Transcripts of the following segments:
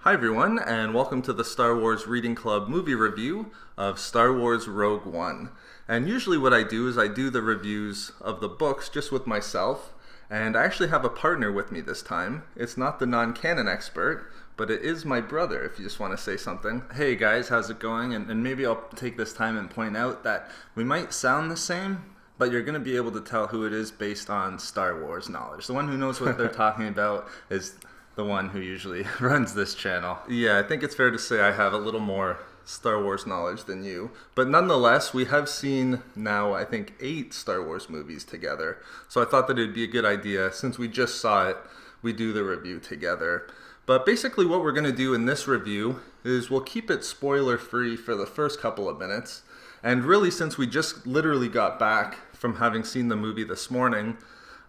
Hi everyone, and welcome to the Star Wars Reading Club movie review of Star Wars Rogue One. And usually what I do is I do the reviews of the books just with myself, and I actually have a partner with me this time. It's not the non-canon expert, but it is my brother, if you just want to say something. Hey guys, how's it going? And maybe I'll take this time and point out that we might sound the same, but you're going to be able to tell who it is based on Star Wars knowledge. The one who knows what they're talking about is the one who usually runs this channel. Yeah, I think it's fair to say I have a little more Star Wars knowledge than you. But nonetheless, we have seen now, I think, 8 Star Wars movies together. So I thought that it'd be a good idea, since we just saw it, we do the review together. But basically what we're going to do in this review is we'll keep it spoiler-free for the first couple of minutes. And really, since we just literally got back from having seen the movie this morning,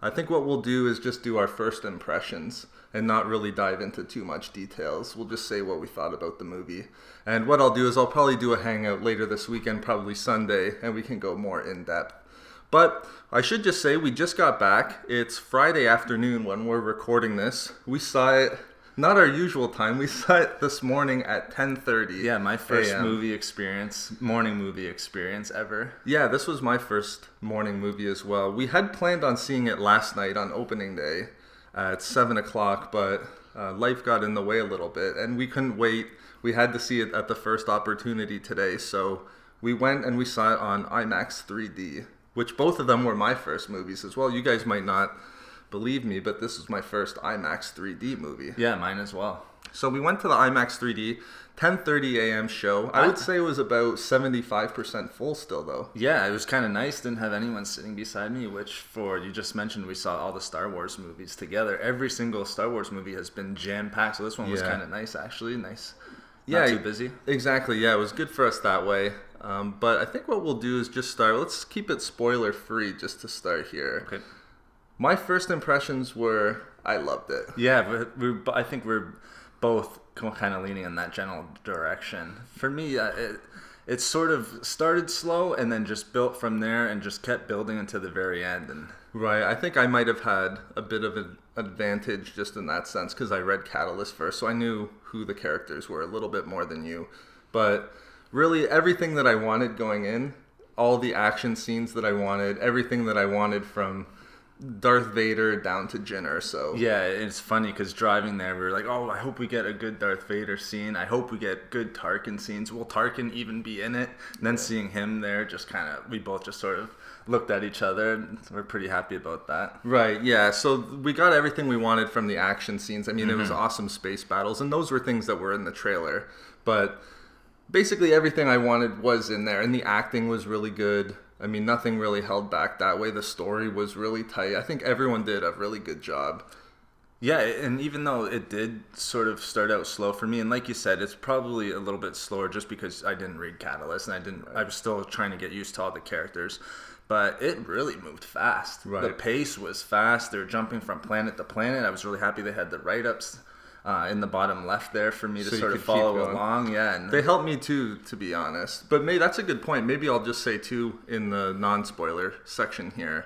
I think what we'll do is just do our first impressions and not really dive into too much details. We'll just say what we thought about the movie. And what I'll do is I'll probably do a hangout later this weekend, probably Sunday, and we can go more in depth. But I should just say we just got back. It's Friday afternoon when we're recording this. We saw it, not our usual time, we saw it this morning at 10:30. Yeah, my first movie experience, morning movie experience ever. Yeah, this was my first morning movie as well. We had planned on seeing it last night on opening day at 7 o'clock, but life got in the way a little bit, and we couldn't wait. We had to see it at the first opportunity today, so we went and we saw it on IMAX 3D, which both of them were my first movies as well. You guys might not believe me, but this is my first IMAX 3D movie. Yeah, mine as well. So we went to the IMAX 3D, 10:30 a.m. show. I would say it was about 75% full still, though. Yeah, it was kind of nice. Didn't have anyone sitting beside me, which you just mentioned we saw all the Star Wars movies together. Every single Star Wars movie has been jam-packed, so this one was kind of nice, actually. Nice. Not too busy. Exactly, yeah. It was good for us that way. But I think what we'll do is just start. Let's keep it spoiler-free just to start here. Okay. My first impressions were, I loved it. Yeah, but I think we're both kind of leaning in that general direction. For me, it sort of started slow and then just built from there and just kept building until the very end. And right, I think I might have had a bit of an advantage just in that sense because I read Catalyst first, so I knew who the characters were a little bit more than you. But really, everything that I wanted going in, all the action scenes that I wanted, everything that I wanted from Darth Vader down to Gerrera. So yeah, it's funny because driving there, we were like, oh, I hope we get a good Darth Vader scene. I hope we get good Tarkin scenes. Will Tarkin even be in it? And then seeing him there, just kind of, we both just sort of looked at each other. And we're pretty happy about that. Right, yeah. So we got everything we wanted from the action scenes. I mean, it was awesome space battles, and those were things that were in the trailer. But basically everything I wanted was in there, and the acting was really good. I mean, nothing really held back that way. The story was really tight. I think everyone did a really good job. Yeah, and even though it did sort of start out slow for me, and like you said, it's probably a little bit slower just because I didn't read Catalyst, and I was still trying to get used to all the characters. But it really moved fast. Right. The pace was fast. They were jumping from planet to planet. I was really happy they had the write-ups in the bottom left there for me to sort of follow along. Yeah, and they helped me too, to be honest. But maybe that's a good point. Maybe I'll just say too in the non-spoiler section here.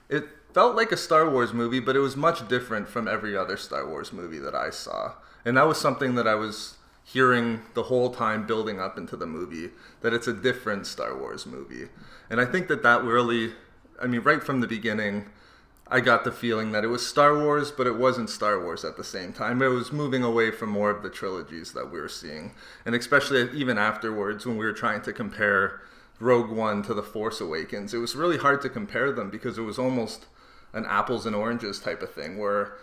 It felt like a Star Wars movie, but it was much different from every other Star Wars movie that I saw. And that was something that I was hearing the whole time building up into the movie, that it's a different Star Wars movie. And I think that really, I mean, right from the beginning, I got the feeling that it was Star Wars, but it wasn't Star Wars at the same time. It was moving away from more of the trilogies that we were seeing. And especially even afterwards, when we were trying to compare Rogue One to The Force Awakens, it was really hard to compare them because it was almost an apples and oranges type of thing, where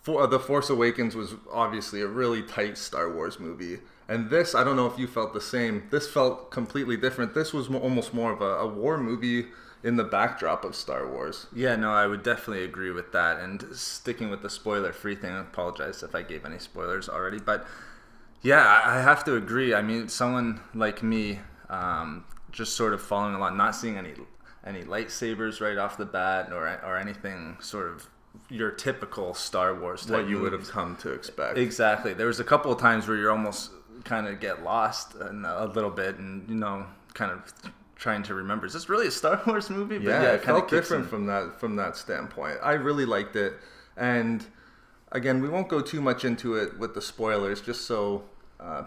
The Force Awakens was obviously a really tight Star Wars movie. And this, I don't know if you felt the same, this felt completely different. This was almost more of a war movie in the backdrop of Star Wars. Yeah, no, I would definitely agree with that. And sticking with the spoiler-free thing, I apologize if I gave any spoilers already. But yeah, I have to agree. I mean, someone like me, just sort of following along, not seeing any lightsabers right off the bat or anything sort of your typical Star Wars type what you movies. Would have come to expect. Exactly. There was a couple of times where you're almost kind of get lost a little bit and, kind of trying to remember, is this really a Star Wars movie? But yeah, it felt different from that standpoint. I really liked it, and again, we won't go too much into it with the spoilers, just so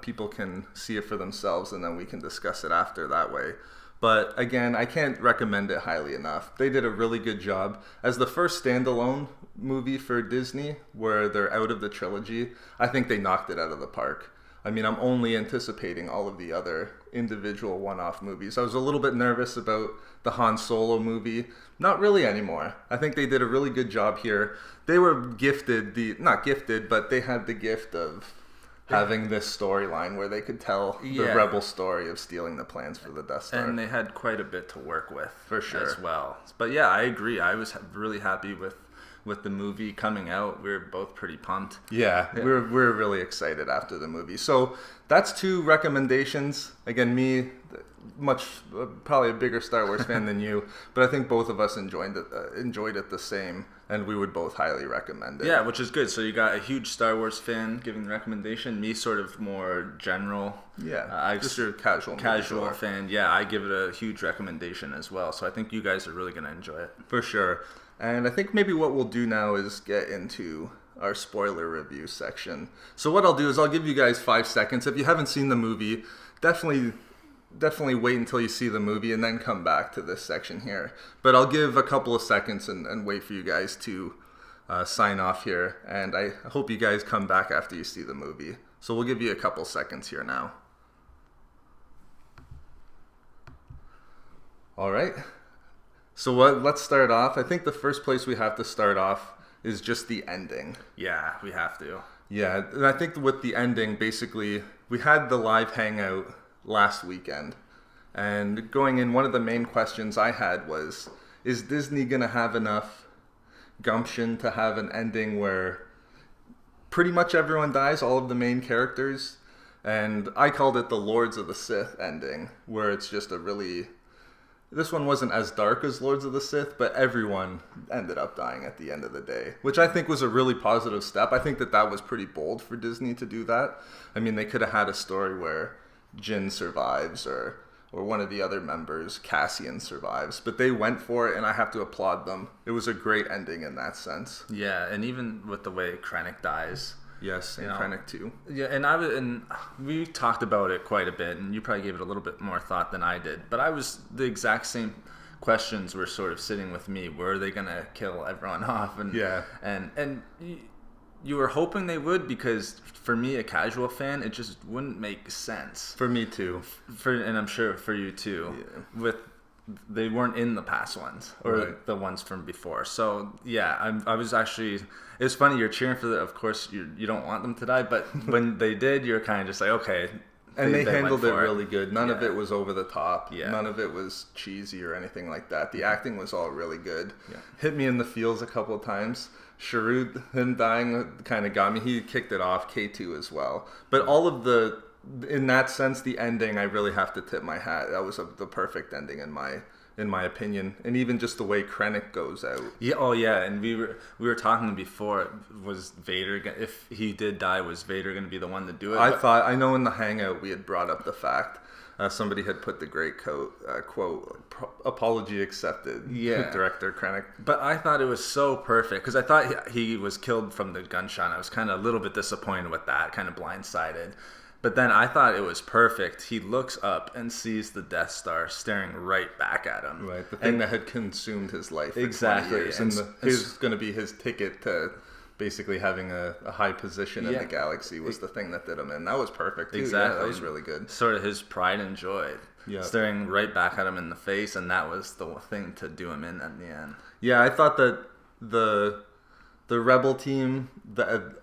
people can see it for themselves, and then we can discuss it after that way. But again, I can't recommend it highly enough. They did a really good job. As the first standalone movie for Disney, where they're out of the trilogy, I think they knocked it out of the park. I mean, I'm only anticipating all of the other individual one-off movies. I was a little bit nervous about the Han Solo movie. Not really anymore. I think they did a really good job here. They were not gifted, but they had the gift of having this storyline where they could tell the rebel story of stealing the plans for the Death Star. And they had quite a bit to work with, for sure, as well. But yeah, I agree. I was really happy with the movie coming out. We were both pretty pumped. Yeah. We're really excited after the movie. So that's 2 recommendations. Again, me, probably a bigger Star Wars fan than you, but I think both of us enjoyed it the same, and we would both highly recommend it. Yeah, which is good. So you got a huge Star Wars fan giving the recommendation, me sort of more general. Yeah, just your casual fan. Yeah, I give it a huge recommendation as well. So I think you guys are really going to enjoy it. For sure. And I think maybe what we'll do now is get into our spoiler review section. So what I'll do is I'll give you guys 5 seconds. If you haven't seen the movie, definitely wait until you see the movie and then come back to this section here. But I'll give a couple of seconds and wait for you guys to sign off here. And I hope you guys come back after you see the movie. So we'll give you a couple seconds here now. All right. So let's start off. I think the first place we have to start off is just the ending. Yeah, we have to. Yeah, and I think with the ending, basically, we had the live hangout last weekend. And going in, one of the main questions I had was, is Disney going to have enough gumption to have an ending where pretty much everyone dies, all of the main characters? And I called it the Lords of the Sith ending, where it's just this one wasn't as dark as Lords of the Sith, but everyone ended up dying at the end of the day, which I think was a really positive step. I think that was pretty bold for Disney to do that. I mean, they could have had a story where Jin survives or one of the other members, Cassian, survives, but they went for it, and I have to applaud them. It was a great ending in that sense. Yeah, and even with the way Krennic dies. Yes, and Krennic too. Yeah, and we talked about it quite a bit, and you probably gave it a little bit more thought than I did. But the exact same questions were sort of sitting with me. Were they gonna kill everyone off? And yeah, and you were hoping they would, because for me, a casual fan, it just wouldn't make sense. For me too. And I'm sure for you too. Yeah. They weren't in the past ones or the ones from before. So yeah, I was actually. It was funny. You're cheering for the. Of course, you don't want them to die, but when they did, you're kind of just like, okay. And they handled it really good. None of it was over the top. Yeah. None of it was cheesy or anything like that. The acting was all really good. Yeah. Hit me in the feels a couple of times. Sharud, him dying, kind of got me. He kicked it off. K2 as well. But all of in that sense, the ending, I really have to tip my hat. That was the perfect ending in my opinion, and even just the way Krennic goes out. Yeah. Oh yeah. And we were talking before. Was Vader, if he did die, was Vader going to be the one to do it? I know in the hangout we had brought up the fact. Somebody had put the great quote, apology accepted. Yeah. Director Krennic. But I thought it was so perfect, because I thought he was killed from the gunshot. I was kind of a little bit disappointed with that, kind of blindsided. But then I thought it was perfect. He looks up and sees the Death Star staring right back at him. Right, the thing that had consumed his life for exactly 20 years. And he's going to be his ticket to basically having a high position in the galaxy was the thing that did him in. That was perfect, too. Exactly. Yeah, that was really good. Sort of his pride and joy. Yeah. Staring right back at him in the face, and that was the thing to do him in at the end. Yeah, I thought that the Rebel team,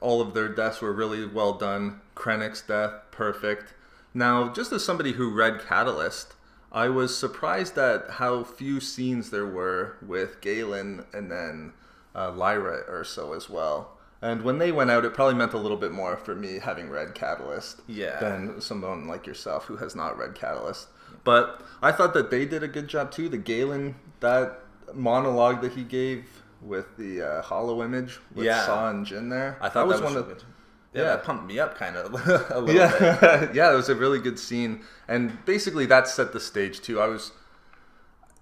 all of their deaths were really well done. Krennic's death, perfect. Now, just as somebody who read Catalyst, I was surprised at how few scenes there were with Galen and then Lyra Urso as well. And when they went out, it probably meant a little bit more for me, having read Catalyst, than someone like yourself who has not read Catalyst. But I thought that they did a good job too. The Galen, that monologue that he gave with the hollow image with Saw and Jin there. I thought that was one of... Yeah, that pumped me up kind of a little bit. Yeah, it was a really good scene. And basically that set the stage too.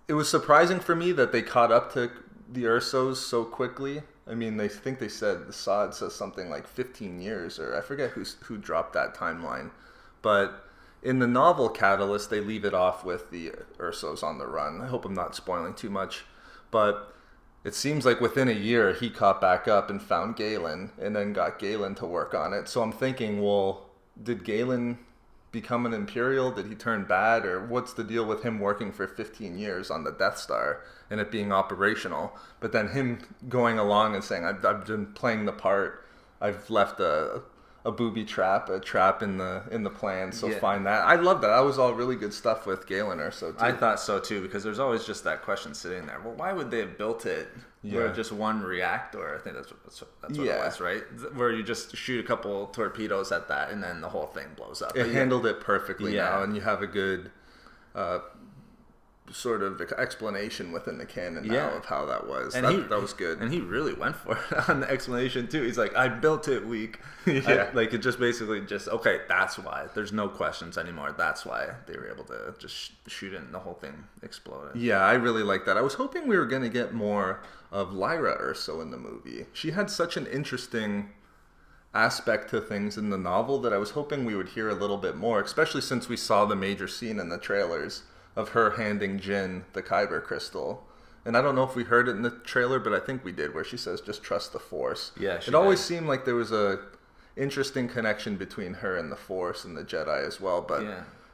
It was surprising for me that they caught up to the Ursos so quickly. I mean, they think they said the sod says something like 15 years, or I forget who dropped that timeline. But in the novel Catalyst, they leave it off with the Urso's on the run. I hope I'm not spoiling too much. But it seems like within a year, he caught back up and found Galen, and then got Galen to work on it. So I'm thinking, well, did Galen become an Imperial? Did he turn bad? Or what's the deal with him working for 15 years on the Death Star and it being operational? But then him going along and saying, I've been playing the part. I've left a booby trap, a trap in the plan, so find that. I love that. That was all really good stuff with Galen Erso too. I thought so too, because there's always just that question sitting there. Well, why would they have built it where just one reactor? I think that's what it was, right? Where you just shoot a couple torpedoes at that, and then the whole thing blows up. It handled it perfectly now, and you have a good sort of explanation within the canon now of how that was. And that was good. And he really went for it on the explanation too. He's like, I built it weak. Like it just basically okay, that's why. There's no questions anymore. That's why they were able to just shoot it and the whole thing exploded. Yeah, I really like that. I was hoping we were going to get more of Lyra Erso in the movie. She had such an interesting aspect to things in the novel that I was hoping we would hear a little bit more, especially since we saw the major scene in the trailers of her handing Jyn the Kyber crystal. And I don't know if we heard it in the trailer, but I think we did, where she says, just trust the Force. Yeah, it always seemed like there was a interesting connection between her and the Force and the Jedi as well, but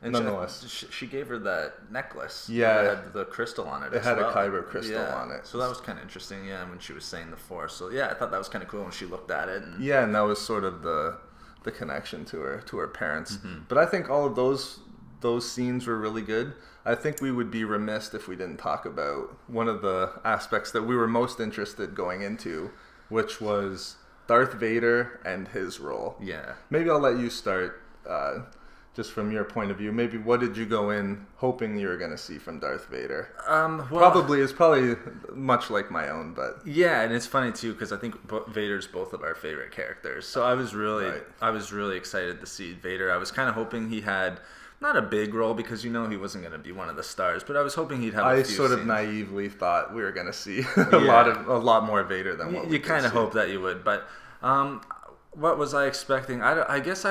and nonetheless. She gave her that necklace. Yeah. That had the crystal on it. It had a Kyber crystal on it. So that was kind of interesting, when she was saying the Force. So I thought that was kind of cool when she looked at it. And and that was sort of the connection to her parents. Mm-hmm. But I think all of those scenes were really good. I think we would be remiss if we didn't talk about one of the aspects that we were most interested going into, which was Darth Vader and his role. Yeah. Maybe I'll let you start, just from your point of view. Maybe what did you go in hoping you were going to see from Darth Vader? It's probably much like my own, but yeah, and it's funny too because I think Vader's both of our favorite characters. So I was really excited to see Vader. I was kind of hoping he had not a big role because he wasn't going to be one of the stars, but I was hoping he'd have a few sort of scenes. Naively thought we were going to see a lot more Vader than what you kind of hope that you would. But what was I expecting? I guess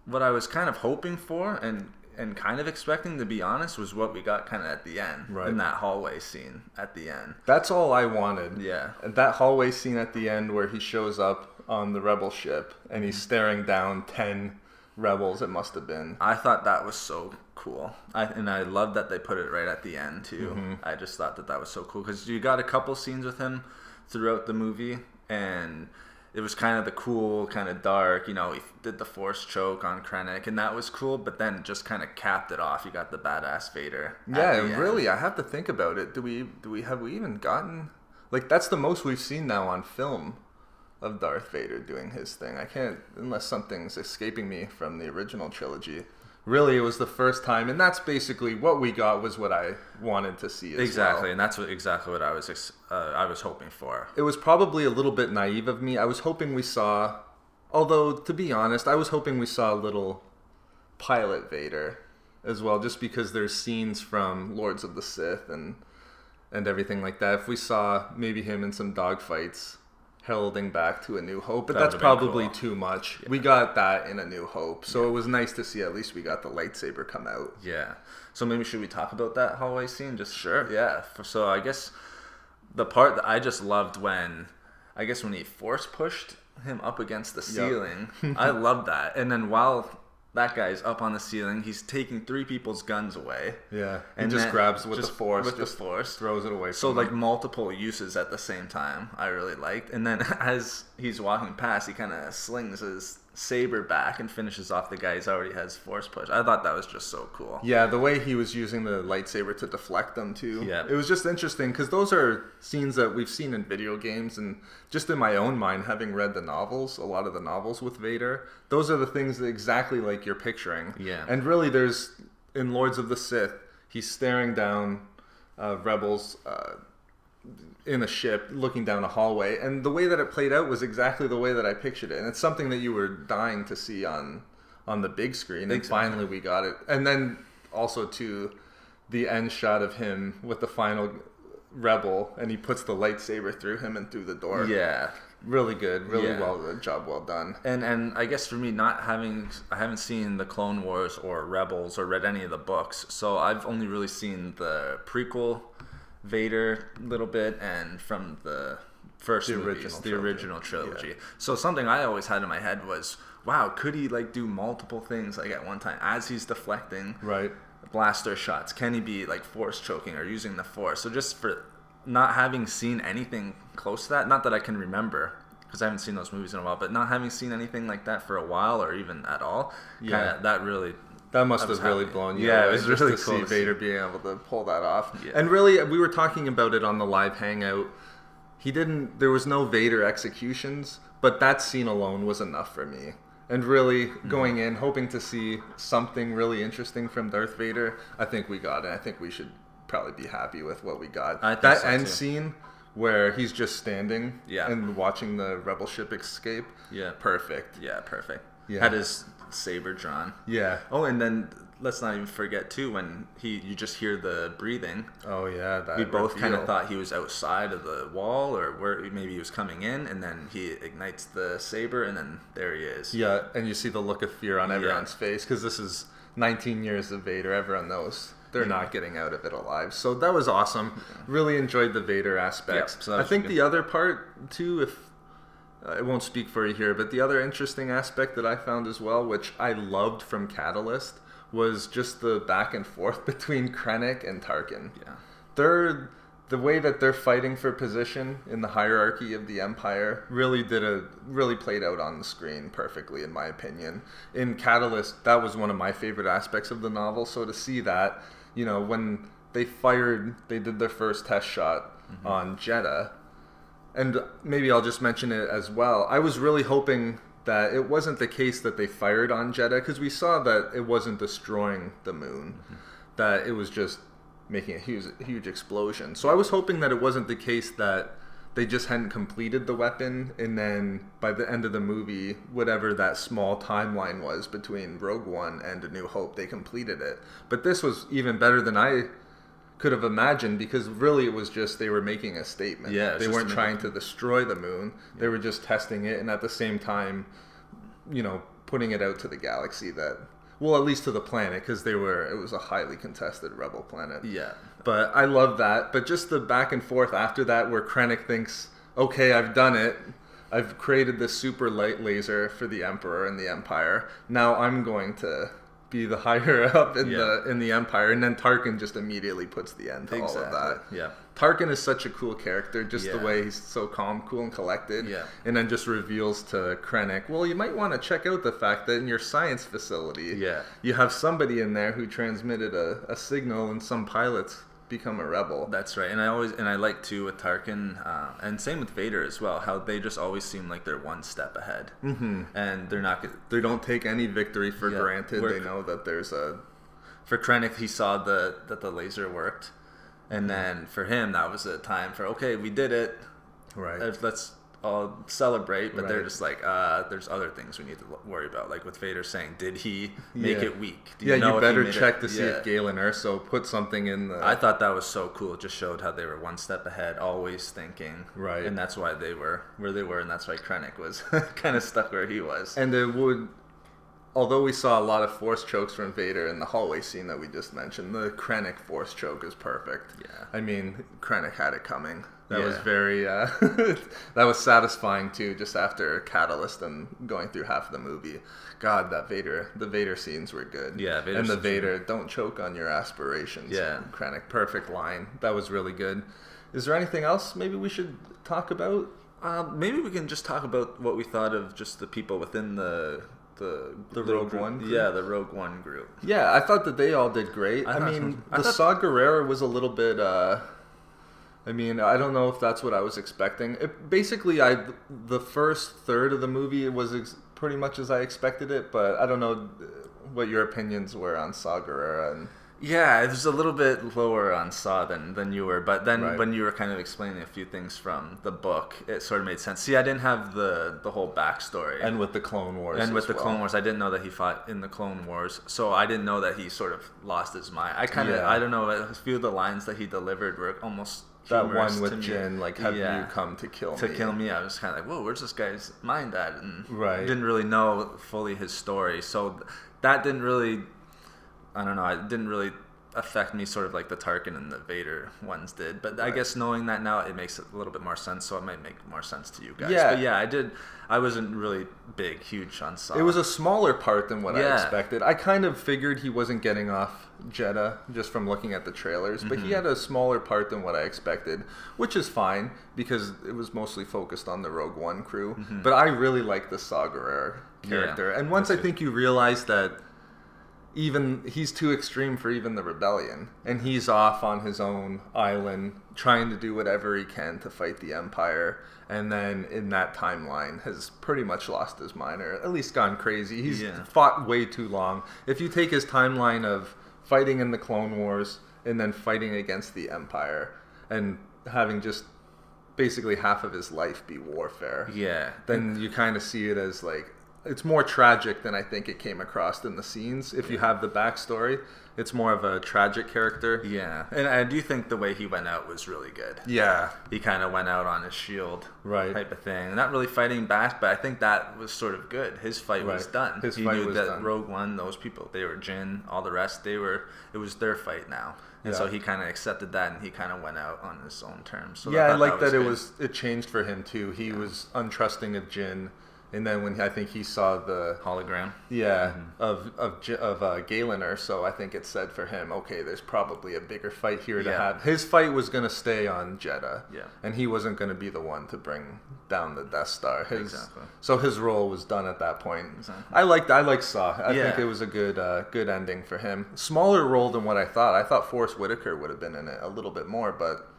what I was kind of hoping for and kind of expecting, to be honest, was what we got kind of at the end, in that hallway scene at the end. That's all I wanted. Yeah. That hallway scene at the end where he shows up on the rebel ship and he's staring down 10 rebels, it must have been. I thought that was so cool. I love that they put it right at the end too. Mm-hmm. I just thought that was so cool because you got a couple scenes with him throughout the movie, and it was kind of the cool, kind of dark, he did the Force choke on Krennic, and that was cool, but then just kind of capped it off. You got the badass Vader. Yeah, really, I have to think about it. Have we even gotten, that's the most we've seen now on film of Darth Vader doing his thing. I can't, unless something's escaping me from the original trilogy. Really, it was the first time, and that's basically what we got was what I wanted to see as well. And that's exactly what I was hoping for. It was probably a little bit naive of me. I was hoping we saw, although to be honest, I was hoping we saw a little pilot Vader as well, just because there's scenes from Lords of the Sith and everything like that. If we saw maybe him in some dogfights heralding back to A New Hope, but that's probably cool. Too much. Yeah. We got that in A New Hope, so it was nice to see at least we got the lightsaber come out. Yeah. So maybe should we talk about that hallway scene? Just sure. Yeah. So I guess the part that I just loved when he force pushed him up against the ceiling. Yep. I loved that. And then while that guy's up on the ceiling, he's taking 3 people's guns away. Yeah. And just grabs with the Force. Throws it away from him. Multiple uses at the same time, I really liked. And then as he's walking past, he kind of slings his saber back and finishes off the guy who already has Force push. I thought that was just so cool. Yeah, the way he was using the lightsaber to deflect them too. Yeah. It was just interesting because those are scenes that we've seen in video games, and just in my own mind, having read a lot of the novels with Vader, those are the things that exactly like you're picturing. Yeah. And really there's, in Lords of the Sith, he's staring down rebels in a ship, looking down a hallway, and the way that it played out was exactly the way that I pictured it, and it's something that you were dying to see on the big screen, and finally we got it. And then also to the end shot of him with the final rebel, and he puts the lightsaber through him and through the door. Yeah. Really good. Really Yeah. job well done. And I guess for me, I haven't seen the Clone Wars or Rebels or read any of the books, so I've only really seen the prequel Vader a little bit, and from the first movies, the original trilogy. Yeah. So something I always had in my head was, wow, could he like do multiple things like at one time as he's deflecting blaster shots? Can he be like force choking or using the force? So just for not having seen anything close to that, not that I can remember because I haven't seen those movies in a while, but not having seen anything like that for a while or even at all, that must have really blown you away. Yeah, it was really cool to see Vader being able to pull that off. Yeah. And really, we were talking about it on the live hangout. There was no Vader executions, but that scene alone was enough for me. And really, going in, hoping to see something really interesting from Darth Vader, I think we got it. I think we should probably be happy with what we got. That so end scene where he's just standing and watching the rebel ship escape. Yeah. Perfect. Yeah, perfect. Yeah. Had his saber drawn. Yeah. Oh, and then let's not even forget too when you just hear the breathing. Oh yeah, that we both kind of thought he was outside of the wall or where maybe he was coming in, and then he ignites the saber, and then there he is. Yeah, and you see the look of fear on everyone's face because this is 19 years of Vader. Everyone knows they're not getting out of it alive. So that was awesome. Really enjoyed the Vader aspects. So I think the other part too, if I won't speak for you here, but the other interesting aspect that I found as well, which I loved from Catalyst, was just the back and forth between Krennic and Tarkin. Yeah. The way that they're fighting for position in the hierarchy of the Empire really played out on the screen perfectly, in my opinion. In Catalyst, that was one of my favorite aspects of the novel. So to see that, when they did their first test shot on Jeddah, and maybe I'll just mention it as well. I was really hoping that it wasn't the case that they fired on Jeddah, because we saw that it wasn't destroying the moon, that it was just making a huge explosion. So I was hoping that it wasn't the case that they just hadn't completed the weapon, and then by the end of the movie, whatever that small timeline was between Rogue One and A New Hope, they completed it. But this was even better than I could have imagined, because really it was just they were making a statement. Yeah, they weren't trying to destroy the moon. They were just testing it, and at the same time, putting it out to the galaxy at least to the planet, because it was a highly contested rebel planet. Yeah. But I love that. But just the back and forth after that, where Krennic thinks, okay, I've done it. I've created this super light laser for the Emperor and the Empire. Now I'm going to be the higher up in the Empire, and then Tarkin just immediately puts the end to all of that. Yeah. Tarkin is such a cool character, just the way he's so calm, cool, and collected. Yeah. And then just reveals to Krennic, well, you might want to check out the fact that in your science facility, you have somebody in there who transmitted a signal, and some pilots become a rebel. That's right. And I like too with Tarkin, and same with Vader as well, how they just always seem like they're one step ahead. And they don't take any victory for granted. They know that there's for Krennic, he saw that the laser worked, and then for him that was a time for, okay, we did it, let's all celebrate. But they're just like, there's other things we need to worry about, like with Vader saying, did he make it weak? You better check to see if Galen Erso put something in the... I thought that was so cool. It just showed how they were one step ahead, always thinking. Right. And that's why they were where they were, and that's why Krennic was kind of stuck where he was. And although we saw a lot of force chokes from Vader in the hallway scene that we just mentioned, the Krennic force choke is perfect. Yeah. I mean, Krennic had it coming. That was very, that was satisfying too, just after Catalyst and going through half of the movie. God, the Vader scenes were good. Yeah, and the Vader, don't choke on your aspirations. Yeah. Krennic, perfect line. That was really good. Is there anything else maybe we should talk about? Maybe we can just talk about what we thought of just the people within the Rogue One group? Yeah, the Rogue One group. Yeah, I thought that they all did great. I saw Gerrera was a little bit... I don't know if that's what I was expecting. The first third of the movie was pretty much as I expected it, but I don't know what your opinions were on Saw Gerrera. Yeah, it was a little bit lower on Saw than you were, but then when you were kind of explaining a few things from the book, it sort of made sense. See, I didn't have the whole backstory. And with the Clone Wars Clone Wars, I didn't know that he fought in the Clone Wars, so I didn't know that he sort of lost his mind. I don't know, a few of the lines that he delivered were almost That humorous one with to me. Jin, like, have you come to kill me? To kill me, I was kind of like, whoa, where's this guy's mind at? And Right. didn't really know fully his story. So that didn't really, I don't know, it didn't really affect me sort of like the Tarkin and the Vader ones did. But I guess knowing that now, it makes a little bit more sense. So it might make more sense to you guys. Yeah. But yeah, I wasn't really huge on Saw. It was a smaller part than what I expected. I kind of figured he wasn't getting off Jeddah just from looking at the trailers, but he had a smaller part than what I expected, which is fine because it was mostly focused on the Rogue One crew. But I really like the Saw Gerrera character. And once I think you realize that even he's too extreme for even the rebellion, and he's off on his own island trying to do whatever he can to fight the Empire, and then in that timeline has pretty much lost his mind, or at least gone crazy. He's fought way too long. If you take his timeline of fighting in the Clone Wars and then fighting against the Empire and having just basically half of his life be warfare, then you kind of see it as like, it's more tragic than I think it came across in the scenes. If you have the backstory, it's more of a tragic character. Yeah, and I do think the way he went out was really good. Yeah. He kind of went out on his shield, right, type of thing. Not really fighting back, but I think that was sort of good. His fight was done. He knew that done. Rogue One, those people, they were Jin, all the rest, it was their fight now. And so he kind of accepted that, and he kind of went out on his own terms. So I like that it changed for him too. He was untrusting of Jin. And then when I think he saw the hologram, of Galen, so I think it said for him, okay, there's probably a bigger fight here to have. His fight was going to stay on Jeddah, and he wasn't going to be the one to bring down the Death Star. So his role was done at that point. Exactly. I like Saw. I think it was a good ending for him. Smaller role than what I thought. I thought Forrest Whitaker would have been in it a little bit more, but.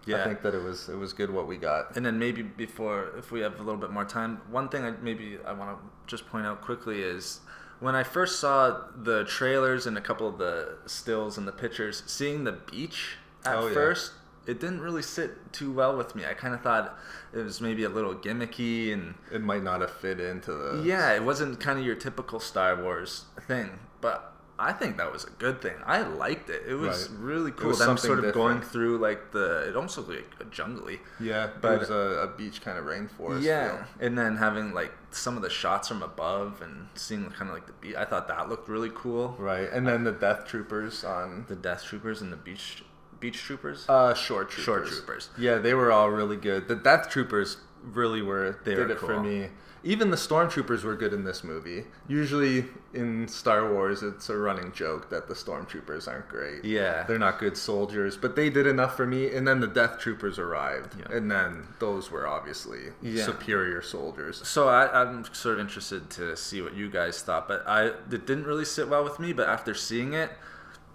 I think that it was good what we got. And then maybe before, if we have a little bit more time, one thing I want to just point out quickly is when I first saw the trailers and a couple of the stills and the pictures, seeing the beach at first, it didn't really sit too well with me. I kind of thought it was maybe a little gimmicky and it might not have fit into the... Yeah, it wasn't kind of your typical Star Wars thing, but... I think that was a good thing. I liked it. It was really cool. Them sort of going through like it almost looked like a jungly. Yeah, but it was a beach kind of rainforest. Yeah, feel. And then having like some of the shots from above and seeing kind of like the beach. I thought that looked really cool. Right, and then the Death Troopers and the beach troopers. Shore Troopers. Yeah, they were all really good. The Death Troopers really did it cool. For me. Even the Stormtroopers were good in this movie. Usually in Star Wars, it's a running joke that the Stormtroopers aren't great. Yeah. They're not good soldiers, but they did enough for me. And then the Death Troopers arrived, and then those were obviously superior soldiers. So I'm sort of interested to see what you guys thought, but it didn't really sit well with me, but after seeing it,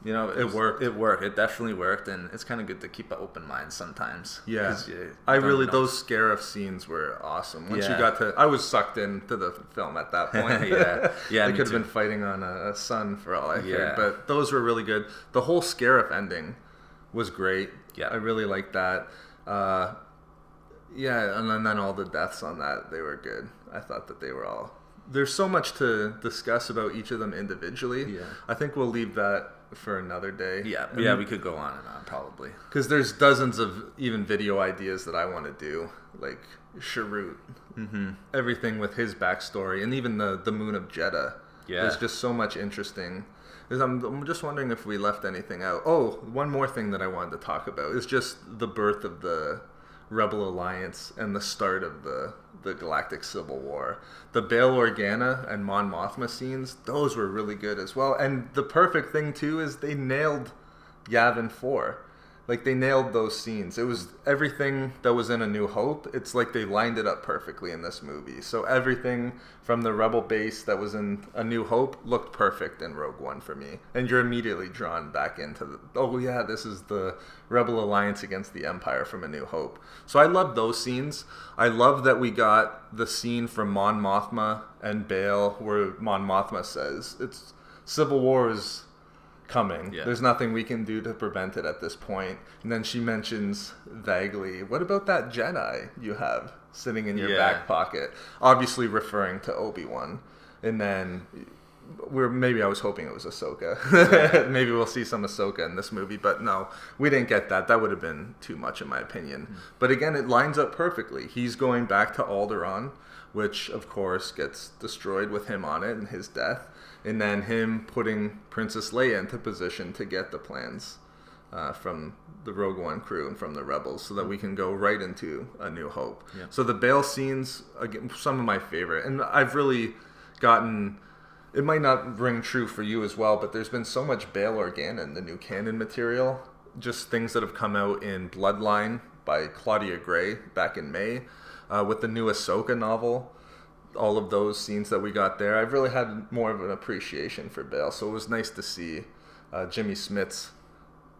it worked. It worked. It definitely worked, and it's kind of good to keep an open mind sometimes. Yeah, those Scarif scenes were awesome. Once you got to, I was sucked into the film at that point. They could have been fighting on a sun for all I cared, but those were really good. The whole Scarif ending was great. Yeah, I really liked that. And then all the deaths on that, they were good. I thought that they were all. There's so much to discuss about each of them individually. Yeah, I think we'll leave that for another day. Yeah, we could go on and on probably. Because there's dozens of even video ideas that I want to do, like Sharut, everything with his backstory, and even the Moon of Jeddah. Yeah, there's just so much interesting. I'm just wondering if we left anything out. Oh, one more thing that I wanted to talk about is just the birth of the Rebel Alliance and the start of the Galactic Civil War. The Bail Organa and Mon Mothma scenes, those were really good as well. And the perfect thing too is they nailed Yavin 4. Like, they nailed those scenes. It was everything that was in A New Hope. It's like they lined it up perfectly in this movie. So everything from the Rebel base that was in A New Hope looked perfect in Rogue One for me. And you're immediately drawn back into this is the Rebel Alliance against the Empire from A New Hope. So I love those scenes. I love that we got the scene from Mon Mothma and Bail where Mon Mothma says, it's Civil War is coming. Yeah. There's nothing we can do to prevent it at this point. And then she mentions vaguely, what about that Jedi you have sitting in your back pocket? Obviously referring to Obi-Wan. And then maybe I was hoping it was Ahsoka. Maybe we'll see some Ahsoka in this movie, but no, we didn't get that. That would have been too much in my opinion. But again, it lines up perfectly. He's going back to Alderaan, which of course gets destroyed with him on it and his death, and then him putting Princess Leia into position to get the plans from the Rogue One crew and from the Rebels, so that we can go right into A New Hope. Yeah. So the Bail scenes, again, some of my favorite, and I've really gotten. It might not ring true for you as well, but there's been so much Bail Organa in the new canon material. Just things that have come out in Bloodline by Claudia Gray back in May, with the new Ahsoka novel. All of those scenes that we got there, I've really had more of an appreciation for Bail. So it was nice to see Jimmy Smits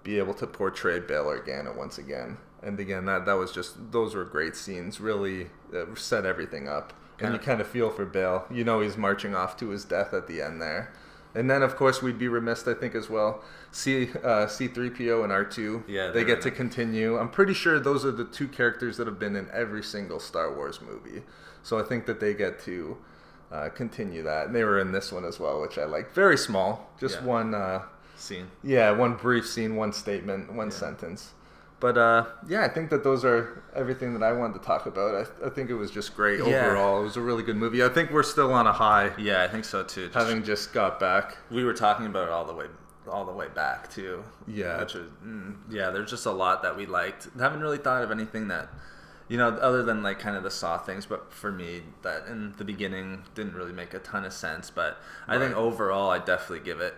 be able to portray Bail Organa once again. And again, that was just, those were great scenes. Really set everything up. And you kind of feel for Bail. You know he's marching off to his death at the end there. And then, of course, we'd be remiss, I think, as well. C-3PO and R2, yeah, they get to continue. I'm pretty sure those are the two characters that have been in every single Star Wars movie. So I think that they get to continue that. And they were in this one as well, which I like. Very small. Just one scene. Yeah, one brief scene, one statement, one sentence. But, I think that those are everything that I wanted to talk about. I think it was just great overall. It was a really good movie. I think we're still on a high. Yeah, I think so, too. Having just got back. We were talking about it all the way back, too. Yeah. Which is, there's just a lot that we liked. I haven't really thought of anything that, other than, like, kind of the Saw things, but for me, that in the beginning didn't really make a ton of sense. But I think overall, I definitely give it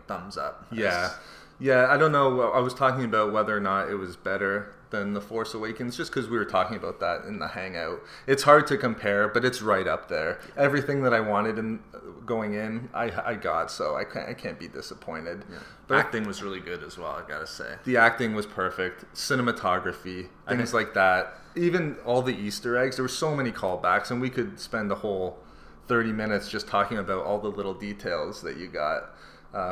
thumbs up. Yeah. Yeah, I don't know. I was talking about whether or not it was better than The Force Awakens, just because we were talking about that in the Hangout. It's hard to compare, but it's right up there. Everything that I wanted in going in, I got, so I can't be disappointed. Yeah. But acting was really good as well, I gotta say. The acting was perfect. Cinematography, things like that. Even all the Easter eggs, there were so many callbacks, and we could spend the whole 30 minutes just talking about all the little details that you got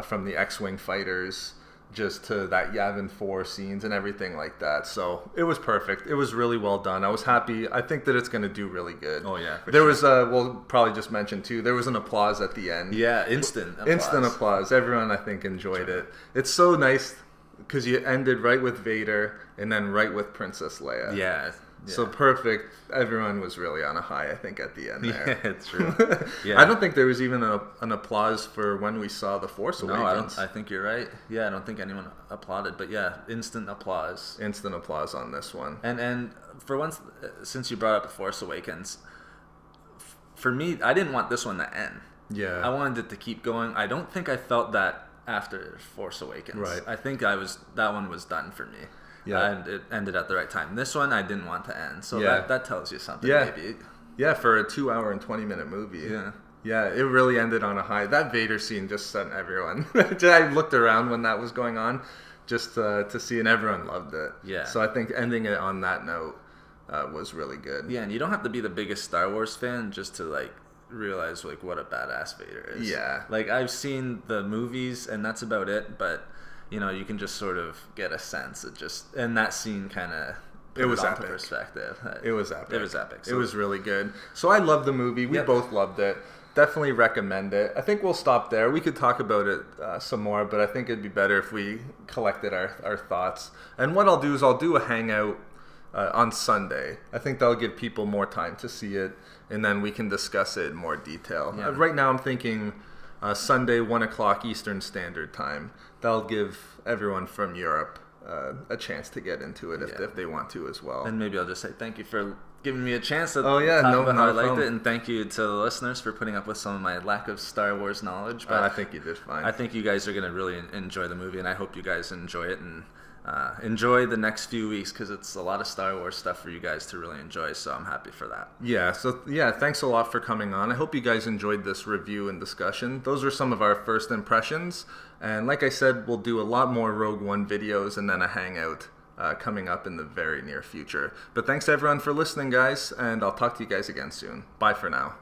from the X-Wing fighters, just to that Yavin 4 scenes and everything like that. So it was perfect. It was really well done. I was happy. I think that it's going to do really good. Oh, yeah. There was, we'll probably just mention too, there was an applause at the end. Yeah, instant applause. Instant applause. Everyone, I think, enjoyed it. It's so nice because you ended right with Vader and then right with Princess Leia. Yeah. So perfect. Everyone was really on a high, I think, at the end there. Yeah, it's true. Yeah. I don't think there was even an applause for when we saw The Force Awakens. No, I think you're right. Yeah, I don't think anyone applauded. But yeah, instant applause. Instant applause on this one. And for once, since you brought up The Force Awakens, for me, I didn't want this one to end. Yeah. I wanted it to keep going. I don't think I felt that after Force Awakens. Right. I think that one was done for me. Yeah. And it ended at the right time. This one I didn't want to end. So that tells you something, maybe. Yeah, for a 2-hour and 20-minute movie. Yeah. Yeah, it really ended on a high. That Vader scene just sent everyone. I looked around when that was going on just to see, and everyone loved it. Yeah. So I think ending it on that note was really good. Yeah, and you don't have to be the biggest Star Wars fan just to, like, realize, like, what a badass Vader is. Yeah. Like, I've seen the movies, and that's about it, but... you can just sort of get a sense of and that scene kind of it was epic. Perspective. It was epic. It was epic. So. It was really good. So I loved the movie. We both loved it. Definitely recommend it. I think we'll stop there. We could talk about it some more, but I think it'd be better if we collected our thoughts. And what I'll do is I'll do a hangout on Sunday. I think that'll give people more time to see it, and then we can discuss it in more detail. Yeah. Right now I'm thinking Sunday, 1 o'clock Eastern Standard Time. That'll give everyone from Europe a chance to get into it if they want to as well. And maybe I'll just say thank you for giving me a chance to talk about how I liked it, and thank you to the listeners for putting up with some of my lack of Star Wars knowledge. But I think you did fine. I think you guys are going to really enjoy the movie, and I hope you guys enjoy it and enjoy the next few weeks, because it's a lot of Star Wars stuff for you guys to really enjoy, so I'm happy for that. Yeah, so thanks a lot for coming on. I hope you guys enjoyed this review and discussion. Those are some of our first impressions, and like I said, we'll do a lot more Rogue One videos and then a hangout coming up in the very near future. But thanks everyone for listening, guys, and I'll talk to you guys again soon. Bye for now.